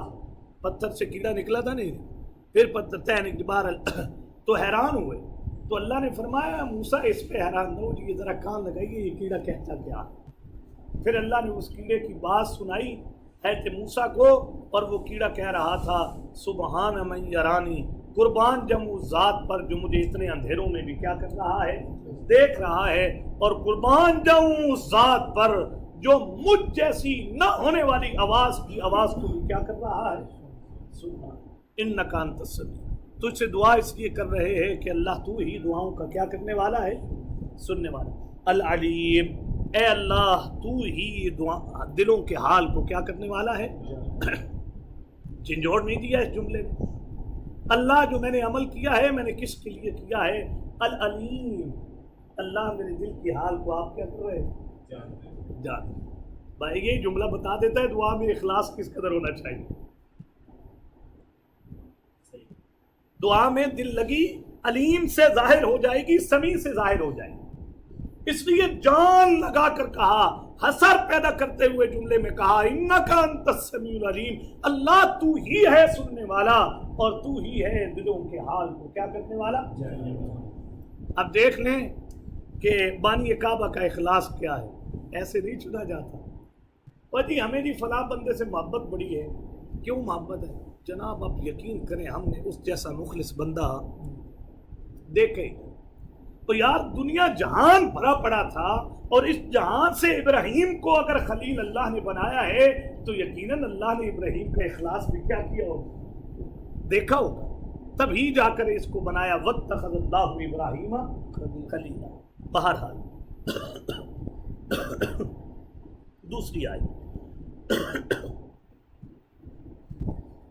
پتھر سے کیڑا نکلا تھا نہیں، پھر پتھر تین بار تو حیران ہوئے، تو اللہ نے فرمایا موسیٰ اس پہ حیران نہ ہو، یہ ذرا کان لگائیے یہ کیڑا کہتا کیا۔ پھر اللہ نے اس کیڑے کی بات سنائی حضرت موسیٰ کو، اور وہ کیڑا کہہ رہا تھا سبحان من یرانی، قربان جم اس ذات پر جو مجھے اتنے اندھیروں میں بھی کیا کر رہا ہے، دیکھ رہا ہے، اور قربان جم اس ذات پر جو مجھ جیسی نہ ہونے والی آواز کی آواز کو بھی کیا کر رہا ہے، سبحان انک انت السمیع۔ تجھ سے دعا اس لیے کر رہے ہیں کہ اللہ تو ہی دعاؤں کا کیا کرنے والا ہے، سننے والا۔ العلیم، اے اللہ تو ہی دلوں کے حال کو کیا کرنے والا ہے، جھنجھوڑ نہیں دیا اس جملے میں۔ اللہ جو میں نے عمل کیا ہے میں نے کس کے لیے کیا ہے، العلیم، اللہ میرے دل کی حال کو آپ کیا کر رہے ہیں، جان۔ بھائی یہ جملہ بتا دیتا ہے دعا میں اخلاص کس قدر ہونا چاہیے۔ دعا میں دل لگی علیم سے ظاہر ہو جائے گی، سمیع سے ظاہر ہو جائے گی، اس لیے جان لگا کر کہا، حسر پیدا کرتے ہوئے جملے میں کہا انکا انت السمیع العلیم، اللہ تو ہی ہے سننے والا اور تو ہی ہے دلوں کے حال کو کیا کرنے والا۔ اب دیکھ لیں کہ بانی کعبہ کا اخلاص کیا ہے، ایسے نہیں چنا جاتا اور جی ہمیں جی فلاں بندے سے محبت بڑی ہے، کیوں محبت ہے جناب، آپ یقین کریں ہم نے اس جیسا مخلص بندہ دیکھے تو یار دنیا جہان بھرا پڑا تھا، اور اس جہان سے ابراہیم کو اگر خلیل اللہ نے بنایا ہے تو یقیناً اللہ نے ابراہیم کا اخلاص بھی کیا کیا ہوگا، دیکھا ہوگا، تبھی جا کر اس کو بنایا، واتخذ اللہ ابراہیم خلیلا۔ بہرحال دوسری آیت،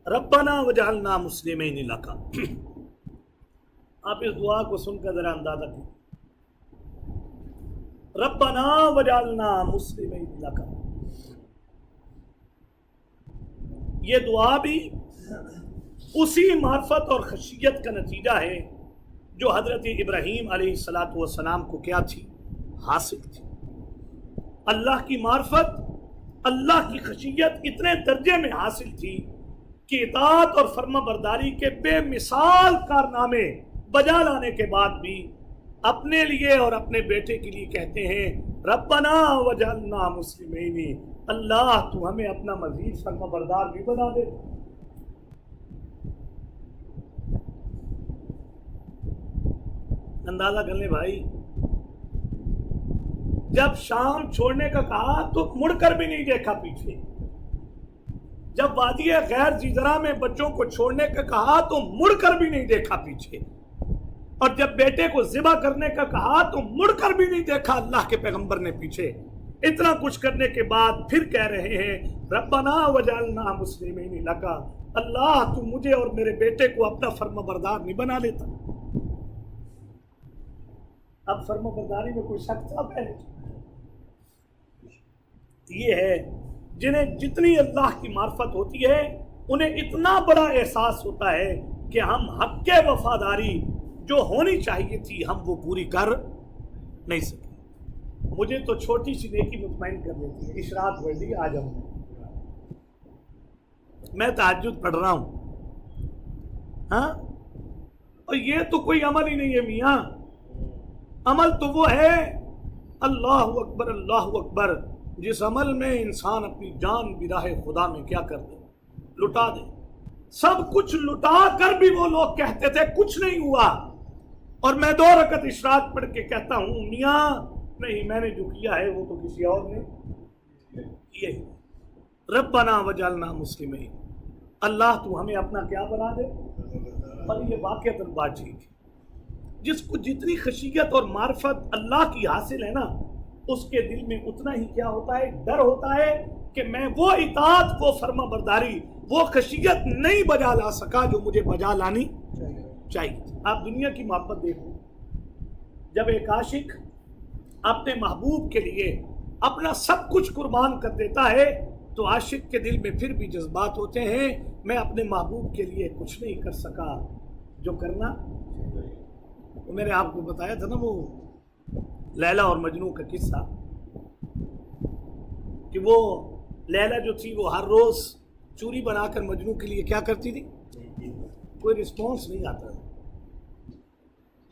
ربنا وجعلنا مسلمین لک، آپ اس دعا کو سن کر ذرا اندازہ کیجیے، ربنا وجعلنا مسلمین لک، یہ دعا بھی اسی معرفت اور خشیت کا نتیجہ ہے جو حضرت ابراہیم علیہ السلام کو کیا تھی، حاصل تھی۔ اللہ کی معرفت، اللہ کی خشیت اتنے درجے میں حاصل تھی کہ اطاعت اور فرما برداری کے بے مثال کارنامے بجا لانے کے بعد بھی اپنے لیے اور اپنے بیٹے کے لیے کہتے ہیں ربنا وجعلنا مسلمین، اللہ تو ہمیں اپنا مزید فرما بردار بھی بنا دے۔ اندازہ کر لیں بھائی، جب شام چھوڑنے کا کہا تو مڑ کر بھی نہیں دیکھا پیچھے، جب وادی غیر زیزرا میں بچوں کو چھوڑنے کا کہا تو مڑ کر بھی نہیں دیکھا پیچھے، اور جب بیٹے کو ذبح کرنے کا کہا تو مڑ کر بھی نہیں دیکھا اللہ کے پیغمبر نے پیچھے۔ اتنا کچھ کرنے کے بعد پھر کہہ رہے ہیں ربنا وجعلنا مسلمین لک، اللہ تو مجھے اور میرے بیٹے کو اپنا فرما بردار نہیں بنا لیتا۔ اب فرما برداری میں کوئی شک تھا پہلے؟ یہ ہے جنہیں جتنی اللہ کی معرفت ہوتی ہے انہیں اتنا بڑا احساس ہوتا ہے کہ ہم حق کے وفاداری جو ہونی چاہیے تھی ہم وہ پوری کر نہیں سکے۔ مجھے تو چھوٹی سی نیکی مطمئن کر دیتی ہے، اشراق پڑھ لی آ جاؤں، میں تہجد پڑھ رہا ہوں، ہاں، اور یہ تو کوئی عمل ہی نہیں ہے میاں، عمل تو وہ ہے اللہ اکبر اللہ اکبر جس عمل میں انسان اپنی جان بھی راہ خدا میں کیا کر دے، لٹا دے۔ سب کچھ لٹا کر بھی وہ لوگ کہتے تھے کچھ نہیں ہوا، اور میں 2 رکعت اشراق پڑھ کے کہتا ہوں میاں نہیں، میں نے جو کیا ہے وہ تو کسی اور نے کیا ہی۔ ربنا وجعلنا مسلمین، اللہ تو ہمیں اپنا کیا بنا دے۔ اور یہ واقعتاً بات ٹھیک ہے، جس کو جتنی خشیت اور معرفت اللہ کی حاصل ہے نا اس کے دل میں اتنا ہی کیا ہوتا ہے، ڈر ہوتا ہے کہ میں وہ اطاعت، وہ فرما برداری، وہ خشیت نہیں بجا لا سکا جو مجھے بجا لانی چاہیے۔ آپ دنیا کی محبت دیکھو، جب ایک عاشق اپنے محبوب کے لیے اپنا سب کچھ قربان کر دیتا ہے تو عاشق کے دل میں پھر بھی جذبات ہوتے ہیں، میں اپنے محبوب کے لیے کچھ نہیں کر سکا جو کرنا۔ وہ میں نے آپ کو بتایا تھا نا وہ لیلا اور مجنوں کا قصہ، کہ وہ لیلا جو تھی وہ ہر روز چوری بنا کر مجنوں کے لیے کیا کرتی تھی، کوئی رسپانس نہیں آتا،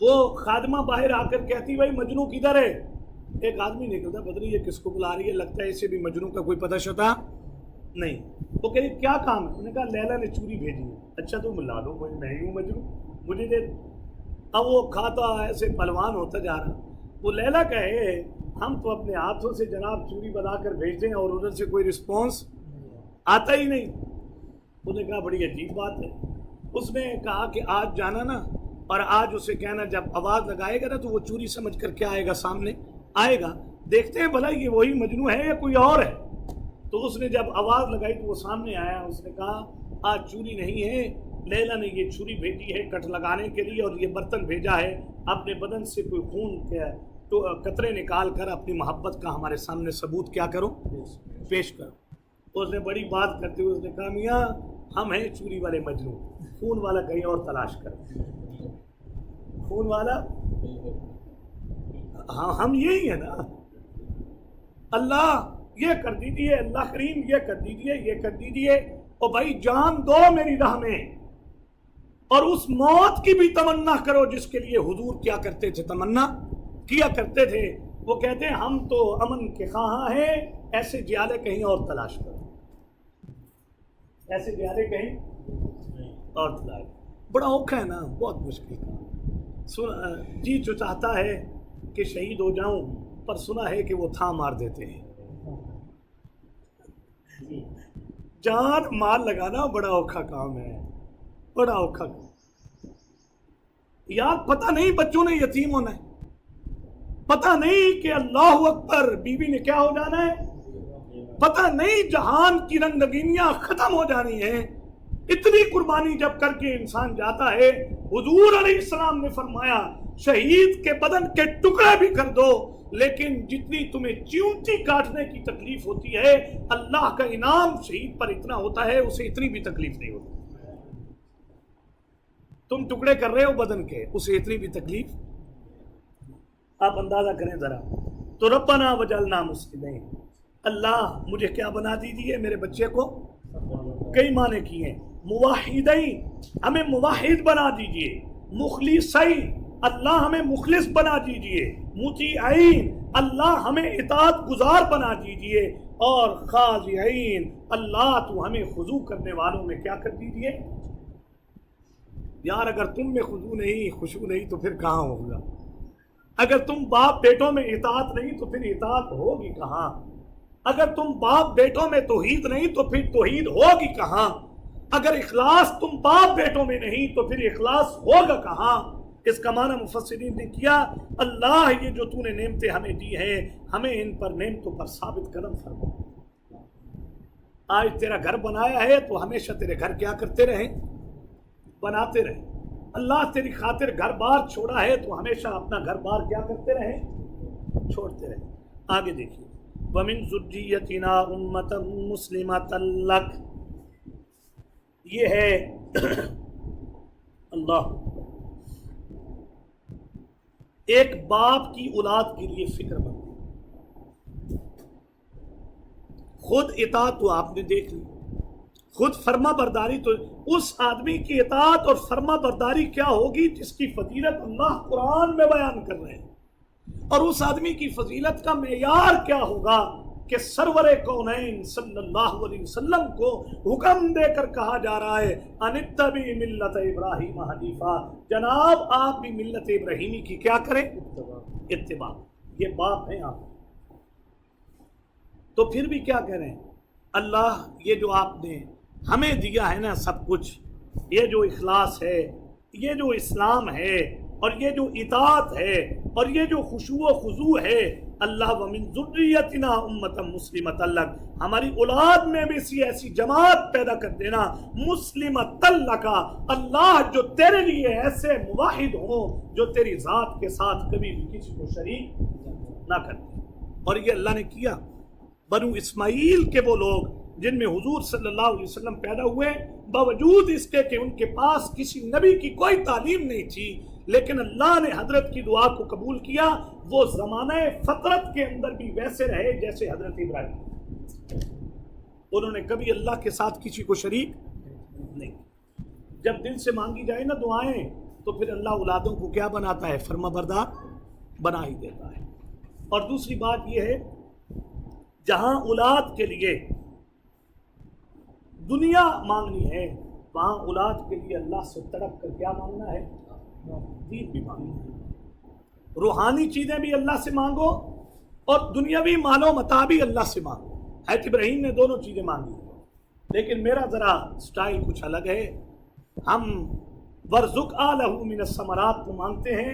وہ خادمہ باہر آ کر کہتی بھائی مجنوں کدھر ہے، ایک آدمی نکلتا پتہ نہیں یہ کس کو بلا رہی ہے، لگتا ہے اسے بھی مجنوں کا کوئی پتہ شتا نہیں۔ وہ کہتی کیا کام ہے، انہوں نے کہا لیلا نے چوری بھیجی ہے۔ اچھا تو ملا دو، میں ہی ہوں مجنوں، مجھے دے۔ اب وہ کھاتا ایسے پلوان ہوتا جا رہا، وہ لیلا کہے ہم تو اپنے ہاتھوں سے جناب چوری بنا کر بھیجتے ہیں اور ادھر سے کوئی رسپانس آتا ہی نہیں۔ انہوں نے کہا بڑی عجیب بات ہے۔ اس نے کہا کہ آج جانا نا اور آج اسے کہنا جب آواز لگائے گا نا تو وہ چوری سمجھ کر کیا آئے گا سامنے آئے گا، دیکھتے ہیں بھلا یہ وہی مجنو ہے یا کوئی اور ہے۔ تو اس نے جب آواز لگائی تو وہ سامنے آیا، اس نے کہا آج چوری نہیں ہے، لیلا نے یہ چھری بھیجی ہے کٹ لگانے کے لیے، اور یہ برتن بھیجا ہے، اپنے بدن سے کوئی خون کے تو قطرے نکال کر اپنی محبت کا ہمارے سامنے ثبوت کیا کرو، پیش کرو۔ اس نے بڑی بات کرتے ہوئے اس نے کہا میاں ہم ہیں چوری والے مجنو، خون والا کہیں اور تلاش کر، خون والا ہاں ہم یہی ہیں نا، اللہ یہ کر دیجیے، اللہ کریم یہ کر دیجیے، یہ کر دیجیے، اور بھائی جان دو میری راہ میں، اور اس موت کی بھی تمنا کرو جس کے لیے حضور کیا کرتے تھے، تمنا کیا کرتے تھے۔ وہ کہتے ہیں ہم تو امن کے خواہاں ہیں، ایسے جیالے کہیں اور تلاش کرو، ایسے جیالے کہیں اور تلاش۔ بڑا اوکھا ہے نا، بہت مشکل کا، جی جو چاہتا ہے کہ شہید ہو جاؤں، پر سنا ہے کہ وہ تھا مار دیتے ہیں۔ جان مال لگانا بڑا اوکھا کام ہے، بڑا اوکھا کام۔ یار پتہ نہیں بچوں نے یتیم ہونا ہے، پتہ نہیں کہ اللہ اکبر بیوی نے کیا ہو جانا ہے، پتہ نہیں جہان کی رنگینیاں ختم ہو جانی ہیں۔ اتنی قربانی جب کر کے انسان جاتا ہے، حضور علیہ السلام نے فرمایا شہید کے بدن کے ٹکڑے بھی کر دو، لیکن جتنی تمہیں چیونٹی کاٹنے کی تکلیف ہوتی ہے، اللہ کا انعام شہید پر اتنا ہوتا ہے، اسے اتنی بھی تکلیف نہیں ہوتی۔ تم ٹکڑے کر رہے ہو بدن کے، اسے اتنی بھی تکلیف، آپ اندازہ کریں ذرا۔ تو ربنا وجعلنا مسلمین، اللہ مجھے کیا بنا دیجیے، میرے بچے کو کئی معنی کیے ہیں، موحدین ہمیں موحد بنا دیجیے، مخلصین اللہ ہمیں مخلص بنا دیجیے، مطیعین اللہ ہمیں اطاعت گزار بنا دیجیے، اور خاضعین اللہ تو ہمیں خضوع کرنے والوں میں کیا کر دیجیے۔ یار اگر تم میں خضوع نہیں، خشوع نہیں تو پھر کہاں ہوگا؟ اگر تم باپ بیٹوں میں اطاعت نہیں تو پھر اطاعت ہوگی کہاں؟ اگر تم باپ بیٹوں میں توحید نہیں تو پھر توحید ہوگی کہاں؟ اگر اخلاص تم باپ بیٹوں میں نہیں تو پھر اخلاص ہوگا کہاں؟ اس کا معنی مفسرین نے کیا، اللہ یہ جو تو نے نعمتیں ہمیں دی ہیں، ہمیں ان پر نعمتوں پر ثابت قدم فرما۔ آج تیرا گھر بنایا ہے تو ہمیشہ تیرے گھر کیا کرتے رہیں، بناتے رہیں۔ اللہ تیری خاطر گھر بار چھوڑا ہے تو ہمیشہ اپنا گھر بار کیا کرتے رہیں، چھوڑتے رہیں۔ آگے دیکھیے، وَمِن ذُرِّيَّتِنَا أُمَّةً مُسْلِمَةً لَكَ، یہ ہے اللہ ایک باپ کی اولاد کے لیے فکر مند، خود اطاعت تو آپ نے دیکھ لی، خود فرما برداری، تو اس آدمی کی اطاعت اور فرما برداری کیا ہوگی جس کی فضیلت اللہ قرآن میں بیان کر رہے ہیں، اور اس آدمی کی فضیلت کا معیار کیا ہوگا کہ سرور کونین صلی اللہ علیہ وسلم کو حکم دے کر کہا جا رہا ہے ان اتبع ملت ابراہیم حنیفا، جناب آپ بھی ملت ابراہیمی کی کیا کریں، اتباع۔ یہ باپ ہیں آپ، تو پھر بھی کیا کہہ رہے ہیں، اللہ یہ جو آپ نے ہمیں دیا ہے نا سب کچھ، یہ جو اخلاص ہے، یہ جو اسلام ہے، اور یہ جو اطاعت ہے، اور یہ جو خشوع و خضوع ہے، اللہ ومن ذریتنا امۃ مسلمۃ لک، ہماری اولاد میں بھی ایسی جماعت پیدا کر دینا، مسلمۃ لک اللہ جو تیرے لیے ایسے موحد ہوں جو تیری ذات کے ساتھ کبھی بھی کسی کو شریک نہ کرتے۔ اور یہ اللہ نے کیا۔ بنو اسماعیل کے وہ لوگ جن میں حضور صلی اللہ علیہ وسلم پیدا ہوئے، باوجود اس کے کہ ان کے پاس کسی نبی کی کوئی تعلیم نہیں تھی، لیکن اللہ نے حضرت کی دعا کو قبول کیا، وہ زمانہ فطرت کے اندر بھی ویسے رہے جیسے حضرت ابراہیم، انہوں نے کبھی اللہ کے ساتھ کسی کو شریک نہیں۔ جب دل سے مانگی جائے نا دعائیں تو پھر اللہ اولادوں کو کیا بناتا ہے، فرما بردار بنا ہی دیتا ہے۔ اور دوسری بات یہ ہے، جہاں اولاد کے لیے دنیا مانگنی ہے، وہاں اولاد کے لیے اللہ سے تڑپ کر کیا مانگنا ہے، دین بھی مانگنا ہے۔ روحانی چیزیں بھی اللہ سے مانگو اور دنیاوی مال و متاع بھی اللہ سے مانگو۔ حضرت ابراہیم نے دونوں چیزیں مانگی، لیکن میرا ذرا سٹائل کچھ الگ ہے۔ ہم ورزق آلہ من الثمرات کو مانگتے ہیں،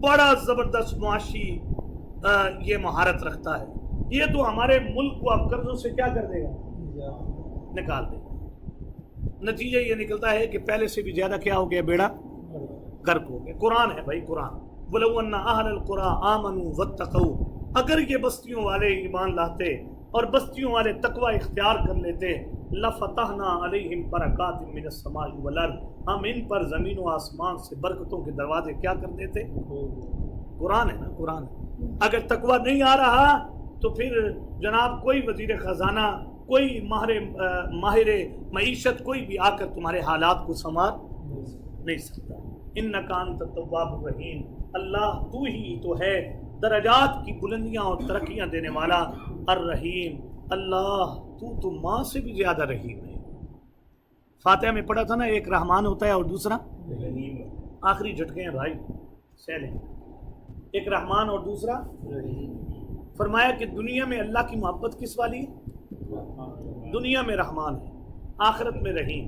بڑا زبردست معاشی یہ مہارت رکھتا ہے. یہ تو ہمارے ملک کو اب قرضوں سے کیا کر دے گا؟ نکال دے گا. نتیجہ یہ نکلتا ہے کہ پہلے سے بھی زیادہ کیا ہو گیا؟ بیڑا غرق ہو گیا. قرآن ہے بھائی، قرآن. وَلَوْ أَنَّ أَهْلَ الْقُرَىٰ آمَنُوا وَاتَّقَوْا، اگر یہ بستیوں والے ایمان لاتے اور بستیوں والے تقوی اختیار کر لیتے، لَفَتَحْنَا عَلَيْهِمْ بَرَكَاتٍ مِّنَ السَّمَاءِ وَالْأَرْضِ، ہم ان پر زمین و آسمان سے برکتوں کے دروازے کیا کر دیتے؟ قرآن ہے نا، قرآن ہے. اگر تقوی نہیں آ رہا تو پھر جناب کوئی وزیر خزانہ، کوئی ماہر معیشت، کوئی بھی آ کر تمہارے حالات کو سنوار نہیں سکتا. انک انت التواب الرحیم، اللہ تو ہی تو ہے درجات کی بلندیاں اور ترقیاں دینے والا. الرحیم، اللہ تو ماں سے بھی زیادہ رحیم ہے. فاتحہ میں پڑھا تھا نا، ایک رحمان ہوتا ہے اور دوسرا رحیم. آخری جھٹکے ہیں بھائی، سہلیں. ایک رحمان اور دوسرا رحیم. فرمایا کہ دنیا میں اللہ کی محبت کس والی ہے؟ دنیا میں رحمان ہے، آخرت میں رحیم.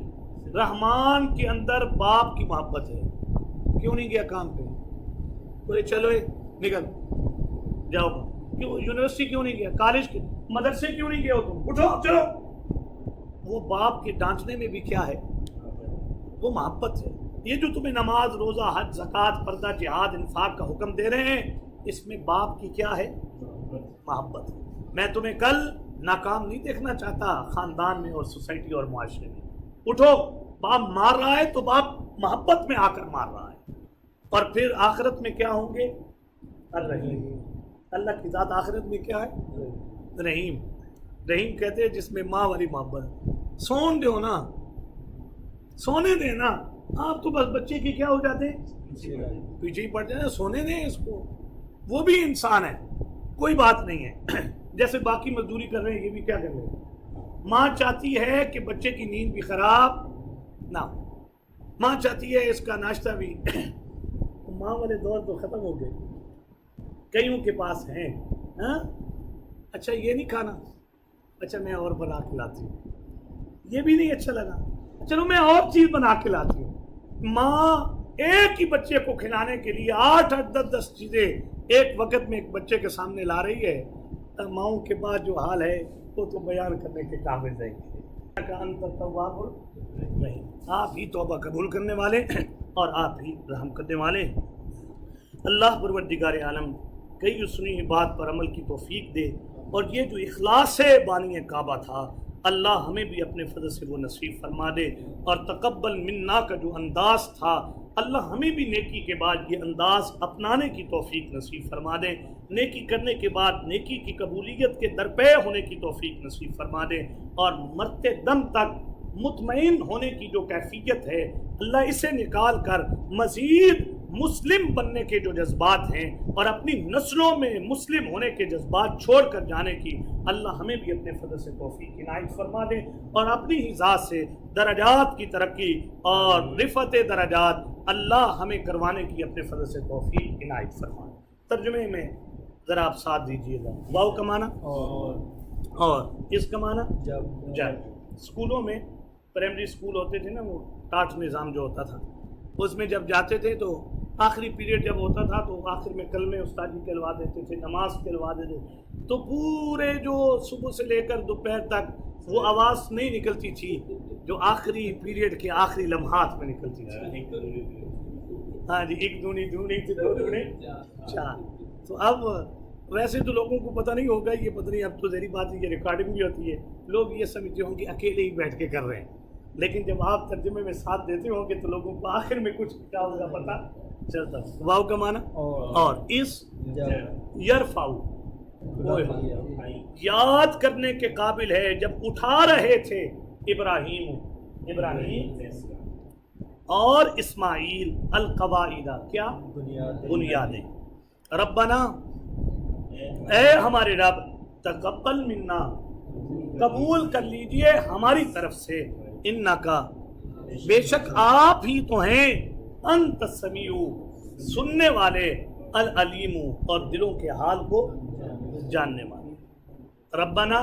رحمان کے اندر باپ کی محبت ہے. کیوں نہیں گیا کام پہ؟ بولے چلو نکل جاؤ. کیوں یونیورسٹی کیوں نہیں گیا؟ کالج کے مدرسے کیوں نہیں گئے ہو تم؟ اٹھو چلو. وہ باپ کے ڈانٹنے میں بھی کیا ہے؟ وہ محبت ہے. یہ جو تمہیں نماز، روزہ، حج، زکوٰۃ، پردہ، جہاد، انفاق کا حکم دے رہے ہیں، اس میں باپ کی کیا ہے؟ محبت. میں تمہیں کل ناکام نہیں دیکھنا چاہتا خاندان میں اور سوسائٹی اور معاشرے میں. اٹھو. باپ مار رہا ہے تو باپ محبت میں آ کر مار رہا ہے. اور پھر آخرت میں کیا ہوں گے؟ الرحیم. اللہ کی ذات آخرت میں کیا ہے؟ رحیم. رحیم کہتے ہیں جس میں ماں والی محبت. سون دو نا، سونے دیں نا. آپ تو بس بچے کی کیا ہو جاتے ہیں؟ پیچھے ہی پڑ جاتے ہیں. سونے دیں اس کو، وہ بھی انسان ہے، کوئی بات نہیں ہے. جیسے باقی مزدوری کر رہے ہیں، یہ بھی کیا کر رہے ہیں. ماں چاہتی ہے کہ بچے کی نیند بھی خراب نہ ہو. ماں چاہتی ہے اس کا ناشتہ بھی. ماں والے دور تو ختم ہو گئے، کئیوں کے پاس ہیں. اچھا یہ نہیں کھانا، اچھا میں اور بنا کے لاتی ہوں. یہ بھی نہیں اچھا لگا، چلو میں اور چیز بنا کے لاتی ہوں. ماں ایک ہی بچے کو کھلانے کے لیے 8 10 چیزیں ایک وقت میں ایک بچے کے سامنے لا رہی ہے. ماؤں کے بعد جو حال ہے وہ تو بیان کرنے کے قابل نہیں ہے. آپ ہی توبہ قبول کرنے والے اور آپ ہی رحم کرنے والے. اللہ پروردگار عالم کئی سنی بات پر عمل کی توفیق دے. اور یہ جو اخلاص بانی کعبہ تھا، اللہ ہمیں بھی اپنے فضل سے وہ نصیب فرما دے. اور تقبل منا کا جو انداز تھا، اللہ ہمیں بھی نیکی کے بعد یہ انداز اپنانے کی توفیق نصیب فرما دے. نیکی کرنے کے بعد نیکی کی قبولیت کے درپے ہونے کی توفیق نصیب فرما دے. اور مرتے دم تک مطمئن ہونے کی جو کیفیت ہے، اللہ اسے نکال کر مزید مسلم بننے کے جو جذبات ہیں اور اپنی نسلوں میں مسلم ہونے کے جذبات چھوڑ کر جانے کی اللہ ہمیں بھی اپنے فضل سے توفیق عنایت فرما دے. اور اپنی ہی ذات سے درجات کی ترقی اور رفعت درجات اللہ ہمیں کروانے کی اپنے فضل سے توفیق عنایت فرما دے. ترجمے میں ذرا آپ ساتھ دیجیے گا. واو کا معنی اور اس کا معنی جب. اسکولوں میں پرائمری اسکول ہوتے تھے نا، وہ ٹاٹ نظام جو ہوتا تھا، اس میں جب جاتے تھے تو آخری پیریڈ جب ہوتا تھا تو آخر میں کلمے استاد جی کہلوا دیتے تھے، نماز کہلوا دیتے تھے. تو پورے جو صبح سے لے کر دوپہر تک وہ آواز نہیں نکلتی تھی جو آخری پیریڈ کے آخری لمحات میں نکلتی تھی. ہاں جی، 1 دونی 2 دونے 4. تو اب ویسے تو لوگوں کو پتہ نہیں ہوگا، یہ پتہ نہیں، اب تو ذہنی بات ہے، یہ ریکارڈنگ بھی ہوتی ہے، لوگ یہ سمجھتے ہوں گے اکیلے ہی بیٹھ کے کر رہے ہیں. لیکن جب آپ ترجمے میں ساتھ دیتے ہوں گے تو لوگوں کو آخر میں کچھ کیا ہوگا پتہ چلتا. واو کا معنی اور اس یرفعو یاد کرنے کے قابل ہے جب اٹھا رہے تھے ابراہیم اور اسماعیل القواعد، کیا بنیادیں. ربنا، اے ہمارے رب، تقبل منا، قبول کر لیجئے ہماری طرف سے، انکا، بے شک آپ ہی تو ہیں، انت السمیع، سننے والے، العلیم، اور دلوں کے حال کو جاننے والے. ربنا،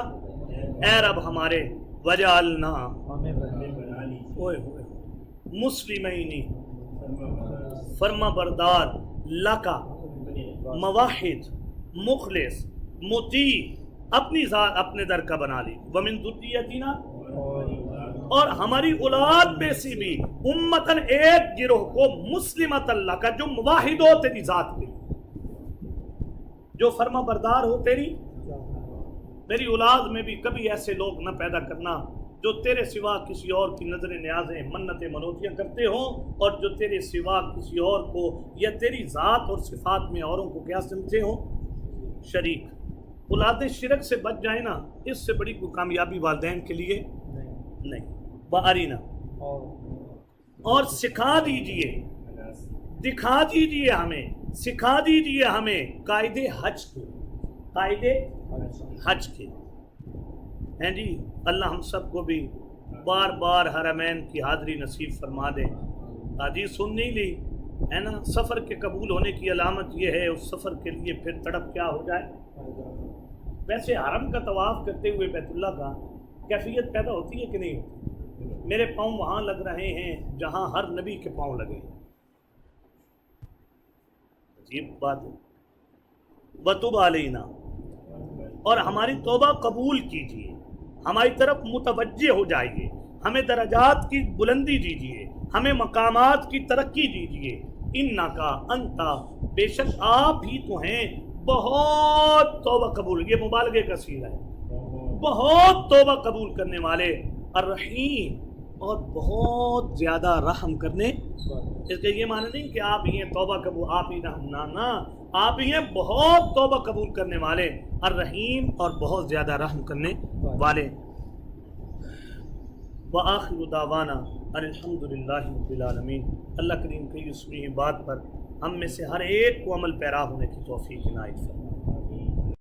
اے رب ہمارے، وجعلنا، مسلمین، فرما بردار، لکا، مواحد، مخلص، مطیع اپنی ذات اپنے در کا بنا لی. ومن ذریتنا، اور ہماری اولاد میں سے بھی امتن ایک گروہ کو مسلمت اللہ کا جو مواحد ہو تیری ذات کے لیے، جو فرما بردار ہو تیری. میری اولاد میں بھی کبھی ایسے لوگ نہ پیدا کرنا جو تیرے سوا کسی اور کی نظر نیازیں منتیں منوتیاں کرتے ہوں، اور جو تیرے سوا کسی اور کو یا تیری ذات اور صفات میں اوروں کو کیا سمجھتے ہوں؟ شریک. اولاد شرک سے بچ جائیں نا، اس سے بڑی کوئی کامیابی والدین کے لیے نہیں. وَأَرِنَا، اور سکھا دیجئے، دکھا دیجئے ہمیں، سکھا دیجئے ہمیں قاعدے حج کے، قاعدے حج کے ہیں جی. اللہ ہم سب کو بھی بار بار حرمین کی حاضری نصیب فرما دے. حدیث سن نہیں لی ہے نا، سفر کے قبول ہونے کی علامت یہ ہے اس سفر کے لیے پھر تڑپ کیا ہو جائے. ویسے حرم کا طواف کرتے ہوئے بیت اللہ کا کیفیت پیدا ہوتی ہے کہ نہیں ہوتی؟ میرے پاؤں وہاں لگ رہے ہیں جہاں ہر نبی کے پاؤں لگے. عجیب بات ہے. وَتُبْ عَلَيْنَا، اور ہماری توبہ قبول کیجیے، ہماری طرف متوجہ ہو جائیے، ہمیں درجات کی بلندی دیجیے، ہمیں مقامات کی ترقی دیجیے. اِنَّکَ أَنْتَ، بے شک آپ ہی تو ہیں بہت توبہ قبول. یہ مبالغے کا صیغہ ہے. بہت توبہ قبول کرنے والے، الرحیم، اور بہت زیادہ رحم کرنے. اس کا یہ معنی نہیں کہ آپ ہی ہیں توبہ قبول، آپ ہی رحم، نہ، آپ ہی ہیں بہت توبہ قبول کرنے والے، الرحیم، اور بہت زیادہ رحم کرنے والے. وآخر دعوانا ان الحمدللہ رب العالمین. اللہ کریم کی اس بات پر ہم میں سے ہر ایک کو عمل پیرا ہونے کی توفیق عنایت فرمائے.